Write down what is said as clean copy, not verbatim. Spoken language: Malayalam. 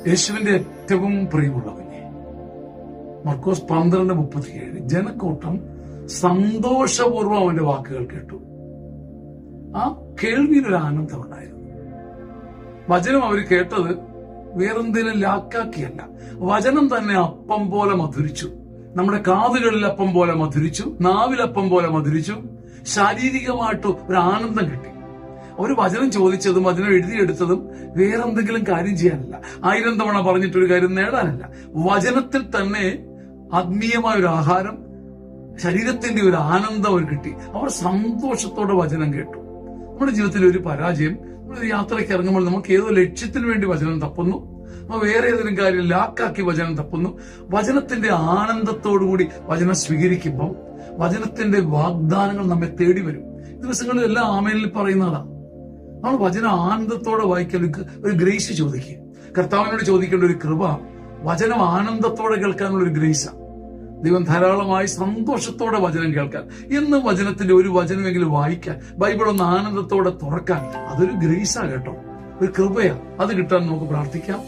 യേശുവിന്റെ ഏറ്റവും പ്രിയമുള്ളവനെ, മർക്കോസ് 12:37, ജനക്കൂട്ടം സന്തോഷപൂർവ്വം അവന്റെ വാക്കുകൾ കേട്ടു. ആ കേൾവിയിലൊരു ആനന്ദം ഉണ്ടായിരുന്നു. വചനം അവർ കേട്ടത് വേറെന്തെങ്കിലും ലാക്കാക്കിയല്ല, വചനം തന്നെ അപ്പം പോലെ മധുരിച്ചു. നമ്മുടെ കാതുകളിൽ അപ്പം പോലെ മധുരിച്ചു, നാവിലപ്പം പോലെ മധുരിച്ചു. ശാരീരികമായിട്ട് ഒരു ആനന്ദം കിട്ടി. ഒരു വചനം ചോദിച്ചതും വചനം എഴുതിയെടുത്തതും വേറെന്തെങ്കിലും കാര്യം ചെയ്യാനല്ല, 1000 തവണ പറഞ്ഞിട്ടൊരു കാര്യം നേടാനല്ല. വചനത്തിൽ തന്നെ ആത്മീയമായ ഒരു ആഹാരം, ശരീരത്തിന്റെ ഒരു ആനന്ദം അവർ കിട്ടി. അവർ സന്തോഷത്തോടെ വചനം കേട്ടു. നമ്മുടെ ജീവിതത്തിൽ ഒരു പരാജയം, നമ്മളൊരു യാത്രയ്ക്ക് ഇറങ്ങുമ്പോൾ നമുക്ക് ഏതോ ലക്ഷ്യത്തിന് വേണ്ടി വചനം തപ്പുന്നു, വേറെ ഏതെങ്കിലും കാര്യം ലാക്കാക്കി വചനം തപ്പുന്നു. വചനത്തിന്റെ ആനന്ദത്തോടുകൂടി വചനം സ്വീകരിക്കുമ്പോൾ വചനത്തിന്റെ വാഗ്ദാനങ്ങൾ നമ്മെ തേടി വരും. ദിവസങ്ങളിൽ എല്ലാം ആമേനിൽ പറയുന്നതാണ്. നമ്മൾ വചനം ആനന്ദത്തോടെ വായിക്കാൻ ഒരു ഗ്രേസ് ചോദിക്കുക. കർത്താവിനോട് ചോദിക്കേണ്ട ഒരു കൃപ വചനം ആനന്ദത്തോടെ കേൾക്കാനുള്ള ഒരു ഗ്രേസാണ്. ദൈവം ധാരാളമായി സന്തോഷത്തോടെ വചനം കേൾക്കാൻ, എന്നും വചനത്തിന്റെ ഒരു വചനമെങ്കിലും വായിക്കാൻ, ബൈബിൾ ഒന്ന് ആനന്ദത്തോടെ തുറക്കാൻ, അതൊരു ഗ്രേസാ കേട്ടോ, ഒരു കൃപയാ. അത് കിട്ടാൻ നമുക്ക് പ്രാർത്ഥിക്കാം.